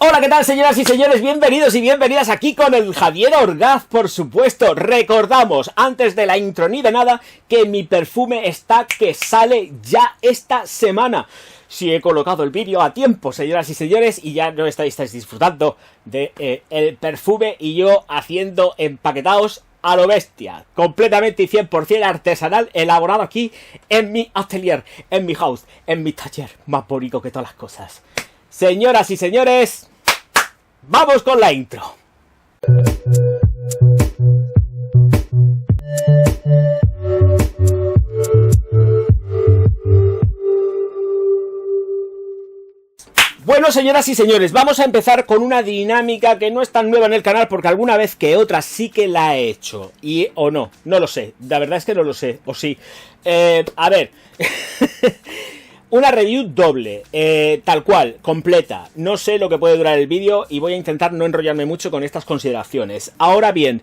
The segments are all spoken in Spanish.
Hola, ¿qué tal, señoras y señores? Bienvenidos y bienvenidas aquí con el Javier Orgaz, por supuesto. Recordamos, antes de la intro ni de nada, que mi perfume está que sale ya esta semana. Si he colocado el vídeo a tiempo, señoras y señores, y ya no estáis disfrutando de el perfume y yo haciendo empaquetados a lo bestia, completamente y 100% artesanal, elaborado aquí en mi atelier, en mi house, en mi taller, más bonito que todas las cosas. Señoras y señores, vamos con la intro. Bueno, señoras y señores, vamos a empezar con una dinámica que no es tan nueva en el canal, porque alguna vez que otra sí que la he hecho. Y o no lo sé, la verdad es que no lo sé, o sí. A ver... Una review doble, tal cual, completa. No sé lo que puede durar el vídeo y voy a intentar no enrollarme mucho con estas consideraciones. Ahora bien,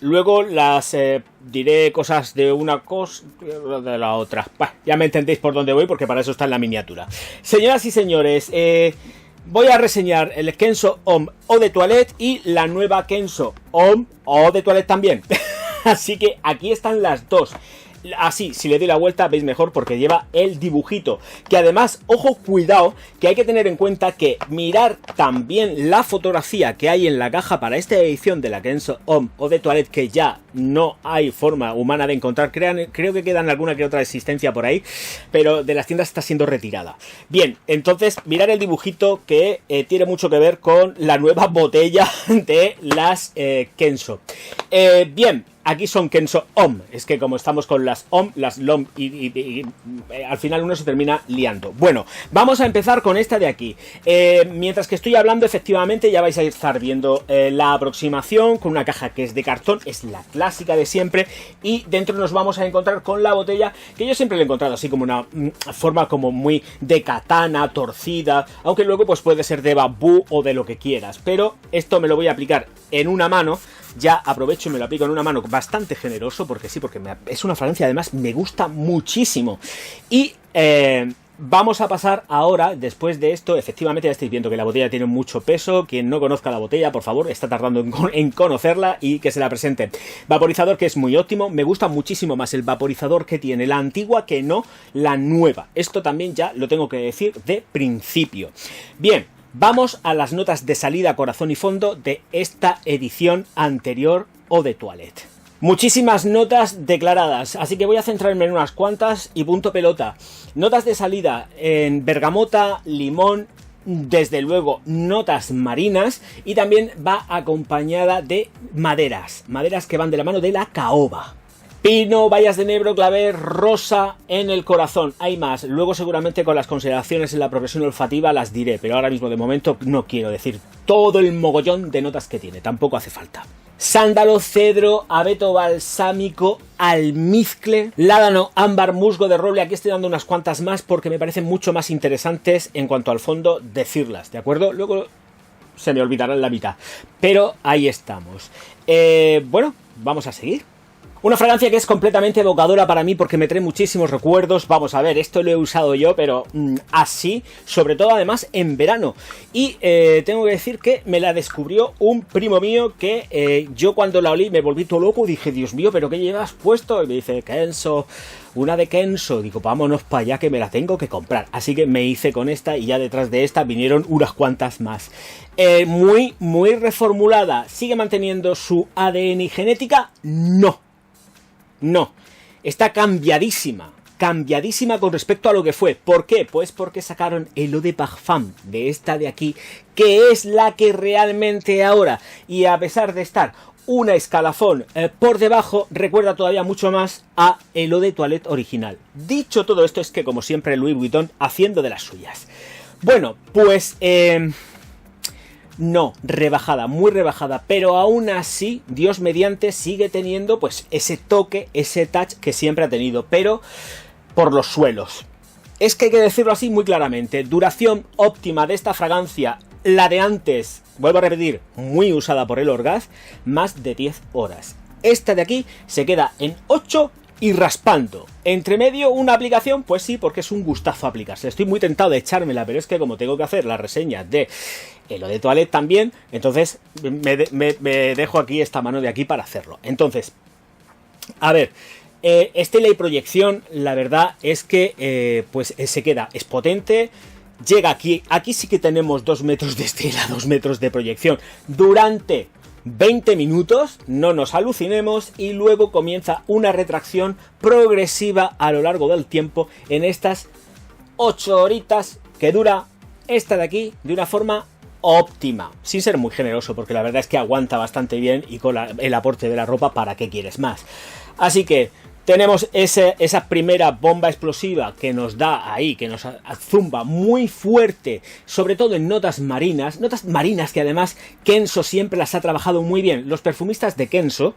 luego las diré cosas de una cosa de la otra. Bah, ya me entendéis por dónde voy, porque para eso está en la miniatura. Señoras y señores, voy a reseñar el Kenzo Homme Eau de Toilette y la nueva Kenzo Homme Eau de Toilette también. Así que aquí están las dos. Así, si le doy la vuelta veis mejor porque lleva el dibujito, que además, ojo, cuidado, que hay que tener en cuenta que mirar también la fotografía que hay en la caja para esta edición de la Kenzo Homme Eau de Toilette, que ya no hay forma humana de encontrar. Creo que quedan alguna que otra existencia por ahí, pero de las tiendas está siendo retirada. Bien, entonces mirar el dibujito, que tiene mucho que ver con la nueva botella de las Kenzo. Bien, aquí son Kenzo Homme, es que como estamos con las Homme, las LOM y al final uno se termina liando. Bueno, vamos a empezar con esta de aquí. Mientras que estoy hablando, efectivamente ya vais a estar viendo la aproximación con una caja que es de cartón, es la clásica de siempre, y dentro nos vamos a encontrar con la botella, que yo siempre la he encontrado así como una forma como muy de katana, torcida, aunque luego pues puede ser de bambú o de lo que quieras, pero esto me lo voy a aplicar en una mano. Ya aprovecho y me lo aplico en una mano bastante generoso, porque sí, porque es una fragancia, además me gusta muchísimo. Y vamos a pasar ahora, después de esto, efectivamente ya estáis viendo que la botella tiene mucho peso. Quien no conozca la botella, por favor, está tardando en conocerla y que se la presente. Vaporizador, que es muy óptimo, me gusta muchísimo más el vaporizador que tiene la antigua que no la nueva. Esto también ya lo tengo que decir de principio. Bien. Vamos a las notas de salida, corazón y fondo de esta edición anterior Eau de Toilette. Muchísimas notas declaradas, así que voy a centrarme en unas cuantas y punto pelota. Notas de salida en bergamota, limón, desde luego notas marinas, y también va acompañada de maderas que van de la mano de la caoba. Pino, bayas de enebro, clavel, rosa en el corazón. Hay más, luego seguramente con las consideraciones en la progresión olfativa las diré, pero ahora mismo de momento no quiero decir todo el mogollón de notas que tiene, tampoco hace falta. Sándalo, cedro, abeto balsámico, almizcle, ládano, ámbar, musgo de roble. Aquí estoy dando unas cuantas más porque me parecen mucho más interesantes en cuanto al fondo decirlas, ¿de acuerdo? Luego se me olvidarán la mitad, pero ahí estamos. Bueno, vamos a seguir. Una fragancia que es completamente evocadora para mí porque me trae muchísimos recuerdos. Vamos a ver, esto lo he usado yo, pero así, sobre todo además en verano. Y tengo que decir que me la descubrió un primo mío que yo cuando la olí me volví todo loco. Dije, Dios mío, ¿pero qué llevas puesto? Y me dice, Kenzo, una de Kenzo. Digo, vámonos para allá que me la tengo que comprar. Así que me hice con esta y ya detrás de esta vinieron unas cuantas más. Muy reformulada. ¿Sigue manteniendo su ADN y genética? No, está cambiadísima con respecto a lo que fue. ¿Por qué? Pues porque sacaron el Eau de Parfum de esta de aquí, que es la que realmente ahora, y a pesar de estar una escalafón por debajo, recuerda todavía mucho más a el Eau de Toilette original. Dicho todo esto, es que como siempre Louis Vuitton haciendo de las suyas. Bueno, pues... no, rebajada, muy rebajada, pero aún así, Dios mediante, sigue teniendo pues ese toque, ese touch que siempre ha tenido, pero por los suelos. Es que hay que decirlo así muy claramente, duración óptima de esta fragancia, la de antes, vuelvo a repetir, muy usada por el Orgaz, más de 10 horas. Esta de aquí se queda en 8 y raspando. Entre medio una aplicación, pues sí, porque es un gustazo aplicarse. Estoy muy tentado de echármela, pero es que como tengo que hacer la reseña de lo de Toilette también, entonces me dejo aquí esta mano de aquí para hacerlo. Entonces, a ver, este ley proyección, la verdad es que pues se queda, es potente. Llega aquí sí que tenemos 2 metros de estela, 2 metros de proyección durante 20 minutos, no nos alucinemos, y luego comienza una retracción progresiva a lo largo del tiempo en estas 8 horitas que dura esta de aquí de una forma óptima, sin ser muy generoso, porque la verdad es que aguanta bastante bien y con el aporte de la ropa, ¿para qué quieres más? Así que tenemos esa primera bomba explosiva que nos da ahí, que nos zumba muy fuerte, sobre todo en notas marinas que además Kenzo siempre las ha trabajado muy bien. Los perfumistas de Kenzo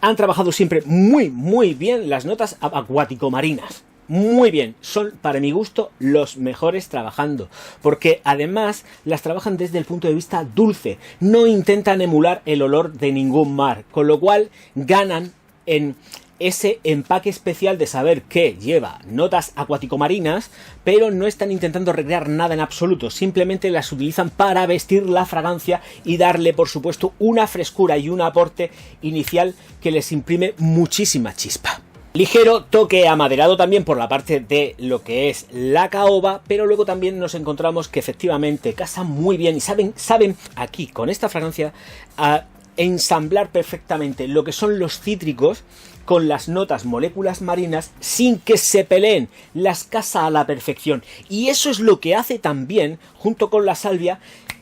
han trabajado siempre muy bien las notas acuático-marinas. Muy bien, son para mi gusto los mejores trabajando, porque además las trabajan desde el punto de vista dulce, no intentan emular el olor de ningún mar, con lo cual ganan en ese empaque especial de saber que lleva notas acuático-marinas, pero no están intentando recrear nada en absoluto, simplemente las utilizan para vestir la fragancia y darle, por supuesto, una frescura y un aporte inicial que les imprime muchísima chispa. Ligero toque amaderado también por la parte de lo que es la caoba, pero luego también nos encontramos que efectivamente casan muy bien y saben aquí con esta fragancia a ensamblar perfectamente lo que son los cítricos con las notas moléculas marinas sin que se peleen, las casa a la perfección. Y eso es lo que hace también, junto con la salvia,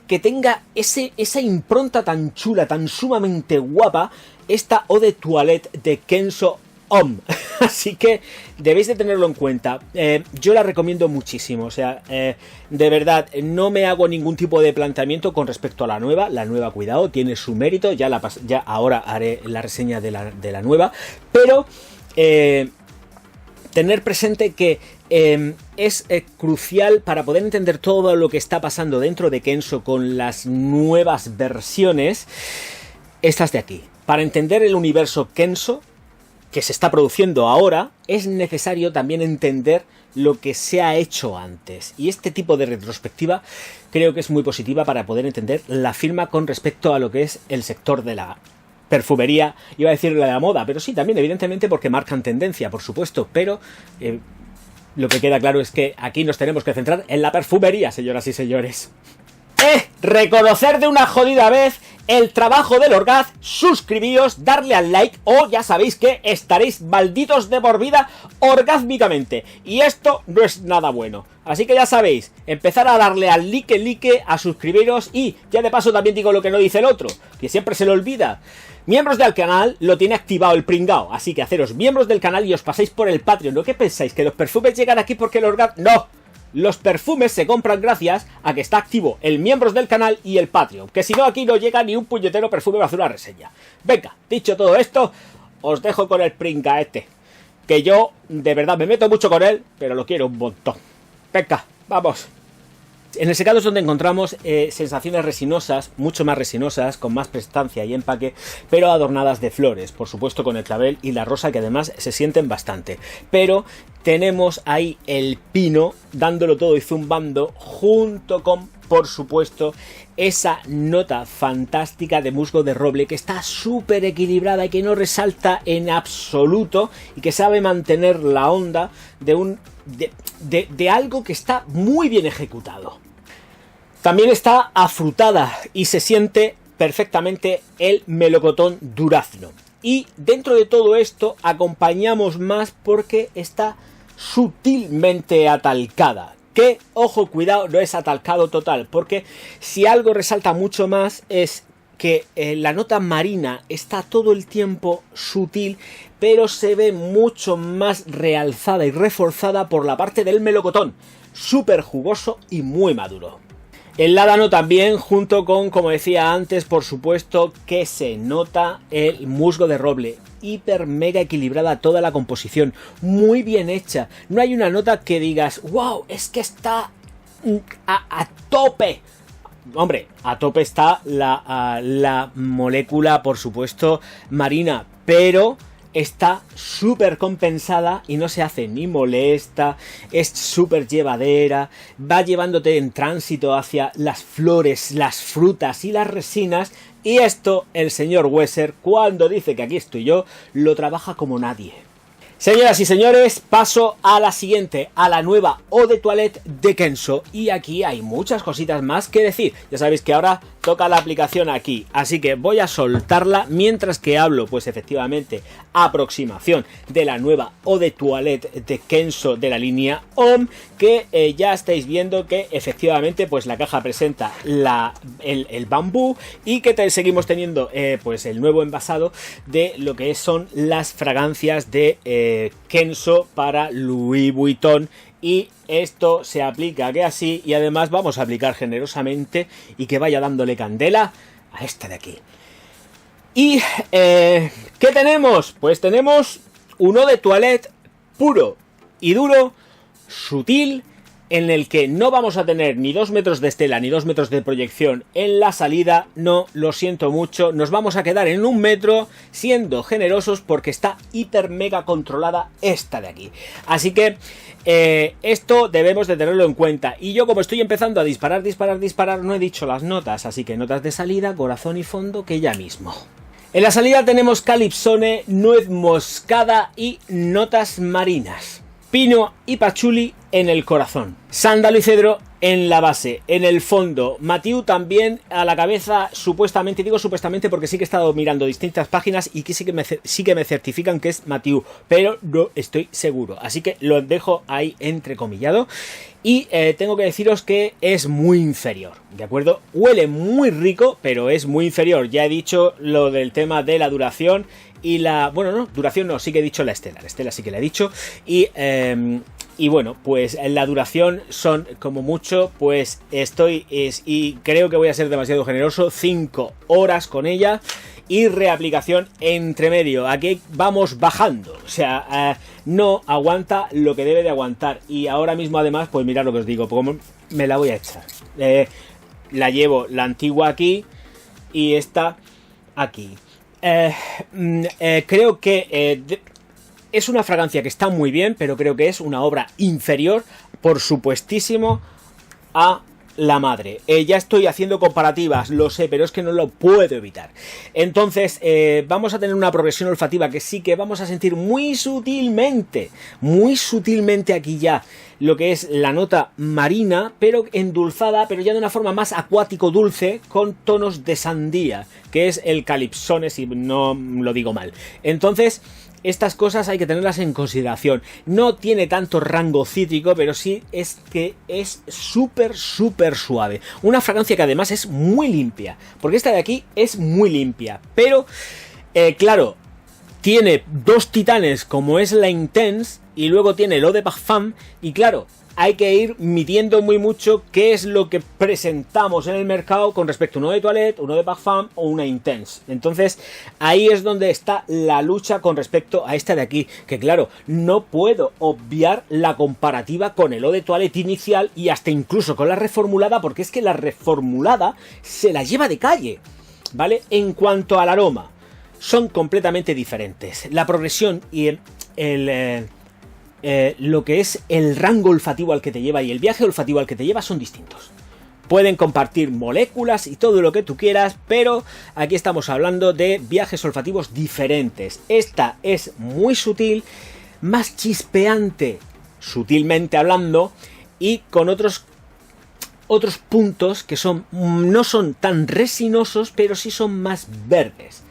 que tenga esa impronta tan chula, tan sumamente guapa, esta Eau de Toilette de Kenzo Homme. Así que debéis de tenerlo en cuenta. Yo la recomiendo muchísimo. O sea, de verdad, no me hago ningún tipo de planteamiento con respecto a la nueva. La nueva, cuidado, tiene su mérito. Ya ahora haré la reseña de la nueva. Pero tener presente que es crucial para poder entender todo lo que está pasando dentro de Kenzo con las nuevas versiones. Estas de aquí. Para entender el universo Kenzo que se está produciendo ahora, es necesario también entender lo que se ha hecho antes. Y este tipo de retrospectiva creo que es muy positiva para poder entender la firma con respecto a lo que es el sector de la perfumería, iba a decir la de la moda, pero sí, también evidentemente porque marcan tendencia, por supuesto, pero lo que queda claro es que aquí nos tenemos que centrar en la perfumería, señoras y señores. Reconocer de una jodida vez el trabajo del Orgaz, suscribíos, darle al like o ya sabéis que estaréis malditos de por vida orgásmicamente y esto no es nada bueno. Así que ya sabéis, empezar a darle al like, a suscribiros y ya de paso también digo lo que no dice el otro, que siempre se lo olvida. Miembros del canal lo tiene activado el pringao, así que haceros miembros del canal y os pasáis por el Patreon. ¿No? ¿Qué pensáis? ¿Que los perfumes llegan aquí porque el Orgaz? ¡No! Los perfumes se compran gracias a que está activo el miembros del canal y el Patreon, que si no aquí no llega ni un puñetero perfume para hacer una reseña. Venga, dicho todo esto, os dejo con el pringaete, que yo de verdad me meto mucho con él, pero lo quiero un montón. Venga, vamos. En el secado es donde encontramos sensaciones resinosas, mucho más resinosas, con más prestancia y empaque, pero adornadas de flores, por supuesto con el clavel y la rosa, que además se sienten bastante. Pero tenemos ahí el pino dándolo todo y zumbando, junto con, por supuesto, esa nota fantástica de musgo de roble que está súper equilibrada y que no resalta en absoluto y que sabe mantener la onda de algo que está muy bien ejecutado. También está afrutada y se siente perfectamente el melocotón durazno. Y dentro de todo esto acompañamos más porque está sutilmente atalcada. Que, ojo, cuidado, no es atalcado total, porque si algo resalta mucho más es que la nota marina está todo el tiempo sutil, pero se ve mucho más realzada y reforzada por la parte del melocotón, súper jugoso y muy maduro. El ládano también, junto con, como decía antes, por supuesto que se nota el musgo de roble. Hiper mega equilibrada toda la composición, muy bien hecha. No hay una nota que digas, wow, es que está a tope. Hombre, a tope está la molécula, por supuesto, marina, pero está súper compensada y no se hace ni molesta, es súper llevadera, va llevándote en tránsito hacia las flores, las frutas y las resinas, y esto el señor Weser, cuando dice que aquí estoy yo, lo trabaja como nadie. Señoras y señores, paso a la siguiente, a la nueva Eau de Toilette de Kenzo, y aquí hay muchas cositas más que decir. Ya sabéis que ahora toca la aplicación aquí, así que voy a soltarla mientras que hablo, pues efectivamente, aproximación de la nueva Eau de Toilette de Kenzo de la línea Homme, que ya estáis viendo que efectivamente pues la caja presenta el bambú, y que seguimos teniendo pues el nuevo envasado de lo que son las fragancias de Kenzo para Louis Vuitton, y esto se aplica que así, y además vamos a aplicar generosamente y que vaya dándole candela a esta de aquí. Y ¿qué tenemos? Pues tenemos un Eau de Toilette puro y duro, sutil, en el que no vamos a tener ni 2 metros de estela ni 2 metros de proyección en la salida. No, lo siento mucho, nos vamos a quedar en 1 metro, siendo generosos, porque está hiper mega controlada esta de aquí. Así que esto debemos de tenerlo en cuenta. Y yo, como estoy empezando a disparar, no he dicho las notas, así que notas de salida, corazón y fondo, que ya mismo. En la salida tenemos Calypsone, nuez moscada y notas marinas. Pino y pachuli en el corazón, sándalo y cedro en la base. En el fondo, Mathieu también a la cabeza, supuestamente. Digo supuestamente porque sí que he estado mirando distintas páginas y que sí que me certifican que es Mathieu, pero no estoy seguro, así que lo dejo ahí entrecomillado. Y tengo que deciros que es muy inferior, ¿de acuerdo? Huele muy rico, pero es muy inferior. Ya he dicho lo del tema de la duración y la... Bueno, no, duración no, sí que he dicho la estela. La estela sí que la he dicho. Y bueno, pues la duración son como mucho, pues y creo que voy a ser demasiado generoso, 5 horas con ella. Y reaplicación entre medio. Aquí vamos bajando. O sea, no aguanta lo que debe de aguantar. Y ahora mismo además, pues mirad lo que os digo, como me la voy a echar. La llevo la antigua aquí y esta aquí. Creo que es una fragancia que está muy bien, pero creo que es una obra inferior, por supuestísimo, a la madre. Ya estoy haciendo comparativas, lo sé, pero es que no lo puedo evitar. Entonces vamos a tener una progresión olfativa que sí que vamos a sentir muy sutilmente aquí ya lo que es la nota marina, pero endulzada, pero ya de una forma más acuático dulce, con tonos de sandía, que es el Calypsone, si no lo digo mal. Entonces estas cosas hay que tenerlas en consideración. No tiene tanto rango cítrico, pero sí es que es súper suave. Una fragancia que además es muy limpia, porque esta de aquí es muy limpia, pero claro, tiene 2 titanes como es la Intense y luego tiene el Eau de Parfum, y claro, hay que ir midiendo muy mucho qué es lo que presentamos en el mercado con respecto a un Eau de Toilette, un Eau de Parfum o una Intense. Entonces ahí es donde está la lucha con respecto a esta de aquí, que claro, no puedo obviar la comparativa con el Eau de Toilette inicial y hasta incluso con la reformulada, porque es que la reformulada se la lleva de calle, ¿vale? En cuanto al aroma, son completamente diferentes. La progresión y lo que es el rango olfativo al que te lleva y el viaje olfativo al que te lleva son distintos. Pueden compartir moléculas y todo lo que tú quieras, pero aquí estamos hablando de viajes olfativos diferentes. Esta es muy sutil, más chispeante, sutilmente hablando, y con otros puntos que no son tan resinosos, pero sí son más verdes.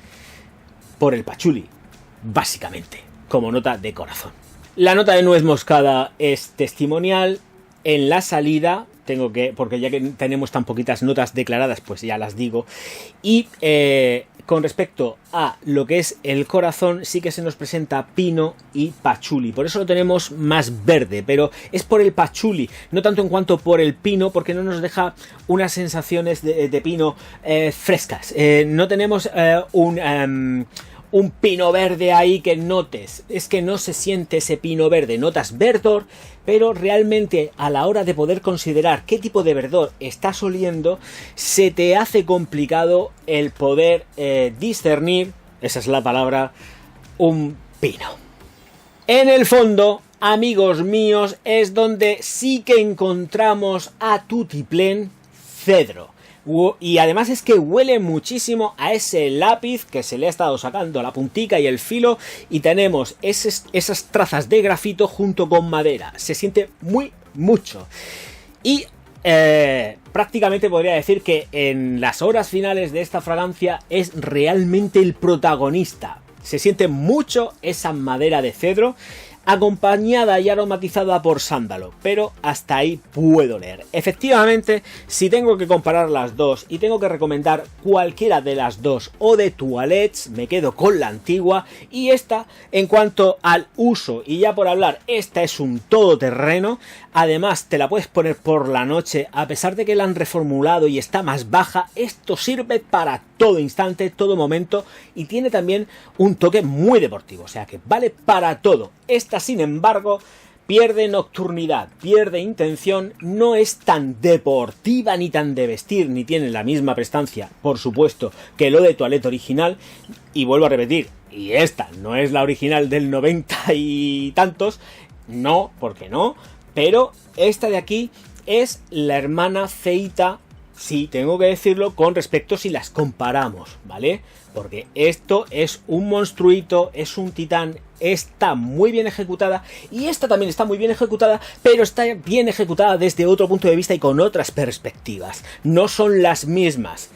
Por el pachuli, básicamente, como nota de corazón. La nota de nuez moscada es testimonial. En la salida porque ya que tenemos tan poquitas notas declaradas, pues ya las digo. Y con respecto a lo que es el corazón, sí que se nos presenta pino y pachuli. Por eso lo tenemos más verde, pero es por el pachuli, no tanto en cuanto por el pino, porque no nos deja unas sensaciones de pino frescas. No tenemos un pino verde ahí que notes, es que no se siente ese pino verde, notas verdor, pero realmente a la hora de poder considerar qué tipo de verdor estás oliendo, se te hace complicado el poder discernir, esa es la palabra, un pino. En el fondo, amigos míos, es donde sí que encontramos a tutiplén cedro. Y además es que huele muchísimo a ese lápiz que se le ha estado sacando la puntica y el filo, y tenemos esas trazas de grafito junto con madera. Se siente mucho. Y prácticamente podría decir que en las horas finales de esta fragancia es realmente el protagonista. Se siente mucho esa madera de cedro, acompañada y aromatizada por sándalo, pero hasta ahí puedo leer. Efectivamente, si tengo que comparar las dos y tengo que recomendar cualquiera de las dos o de Toilets, me quedo con la antigua, y esta, en cuanto al uso, y ya por hablar, esta es un todoterreno. Además te la puedes poner por la noche, a pesar de que la han reformulado y está más baja, esto sirve para todo instante, todo momento, y tiene también un toque muy deportivo, o sea que vale para todo. Esta, sin embargo, pierde nocturnidad, pierde intención, no es tan deportiva ni tan de vestir, ni tiene la misma prestancia, por supuesto, que lo de Toilette original, y vuelvo a repetir, y esta no es la original del 90 y tantos, no, porque no, pero esta de aquí es la hermana feita, sí, tengo que decirlo, con respecto si las comparamos, ¿vale? Porque esto es un monstruito, es un titán, está muy bien ejecutada, y esta también está muy bien ejecutada, pero está bien ejecutada desde otro punto de vista y con otras perspectivas, no son las mismas.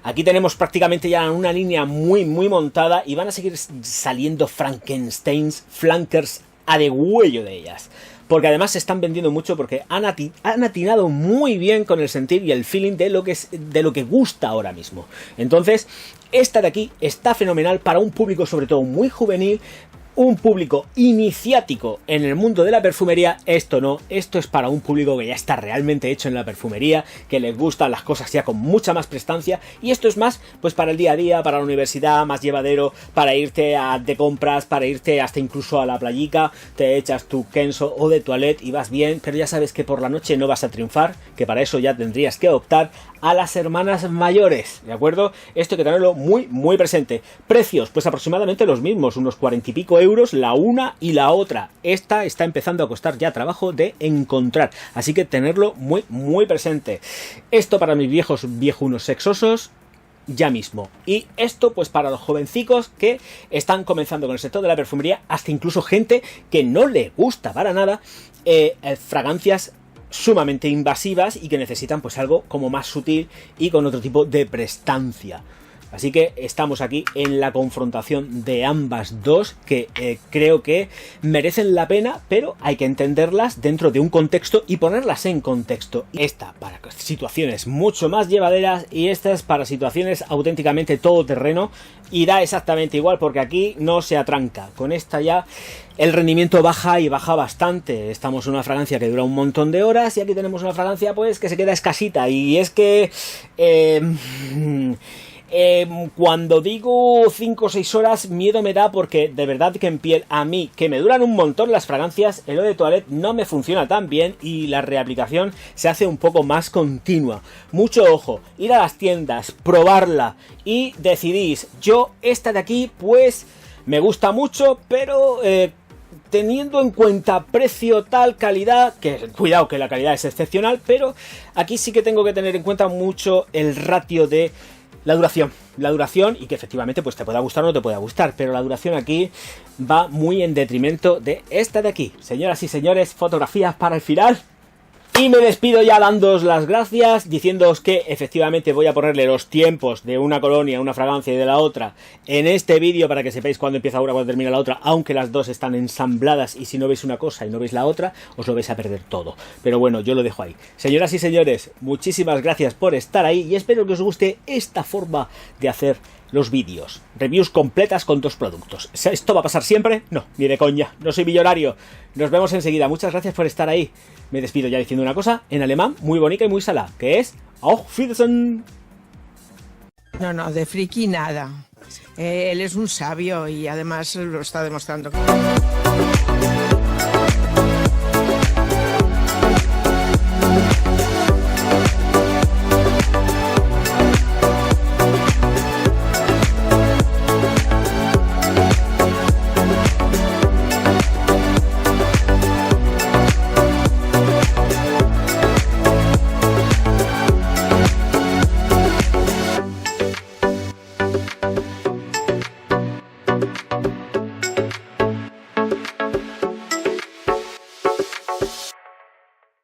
Aquí tenemos prácticamente ya una línea muy montada, y van a seguir saliendo Frankensteins, flankers a degüello de ellas. Porque además se están vendiendo mucho, porque han atinado muy bien con el sentir y el feeling de lo que gusta ahora mismo. Entonces, esta de aquí está fenomenal para un público sobre todo muy juvenil, un público iniciático en el mundo de la perfumería. Esto no, esto es para un público que ya está realmente hecho en la perfumería, que les gustan las cosas ya con mucha más prestancia, y esto es más pues para el día a día, para la universidad, más llevadero, para irte de compras, para irte hasta incluso a la playica, te echas tu Kenzo o de Toilette y vas bien, pero ya sabes que por la noche no vas a triunfar, que para eso ya tendrías que optar a las hermanas mayores, ¿de acuerdo? Esto hay que tenerlo muy presente. Precios, pues aproximadamente los mismos, unos 40 y pico euros la una y la otra. Esta está empezando a costar ya trabajo de encontrar, así que tenerlo muy presente. Esto para mis viejunos sexosos, ya mismo. Y esto pues para los jovencicos que están comenzando con el sector de la perfumería, hasta incluso gente que no le gusta para nada fragancias sumamente invasivas y que necesitan pues algo como más sutil y con otro tipo de prestancia. Así que estamos aquí en la confrontación de ambas dos, que creo que merecen la pena, pero hay que entenderlas dentro de un contexto y ponerlas en contexto. Esta para situaciones mucho más llevaderas y esta es para situaciones auténticamente todoterreno, y da exactamente igual porque aquí no se atranca. Con esta ya el rendimiento baja y baja bastante. Estamos en una fragancia que dura un montón de horas y aquí tenemos una fragancia pues que se queda escasita, y es que cuando digo 5 o 6 horas, miedo me da, porque de verdad que en piel, a mí, que me duran un montón las fragancias, el Eau de Toilette no me funciona tan bien y la reaplicación se hace un poco más continua. Mucho ojo, ir a las tiendas, probarla y decidís. Yo esta de aquí pues me gusta mucho, pero teniendo en cuenta precio, tal, calidad, que cuidado que la calidad es excepcional, pero aquí sí que tengo que tener en cuenta mucho el ratio de la duración, y que efectivamente pues te pueda gustar o no te pueda gustar, pero la duración aquí va muy en detrimento de esta de aquí. Señoras y señores, fotografías para el final. Y me despido ya dándoos las gracias, diciéndoos que efectivamente voy a ponerle los tiempos de una colonia, una fragancia y de la otra en este vídeo para que sepáis cuándo empieza una, cuándo termina la otra, aunque las dos están ensambladas y si no veis una cosa y no veis la otra, os lo vais a perder todo. Pero bueno, yo lo dejo ahí. Señoras y señores, muchísimas gracias por estar ahí y espero que os guste esta forma de hacer los vídeos. Reviews completas con 2 productos. ¿Esto va a pasar siempre? No, ni de coña. No soy millonario. Nos vemos enseguida. Muchas gracias por estar ahí. Me despido ya diciendo una cosa en alemán muy bonita y muy salada, que es Auf Wiedersehen. No, de friki nada. Él es un sabio y además lo está demostrando.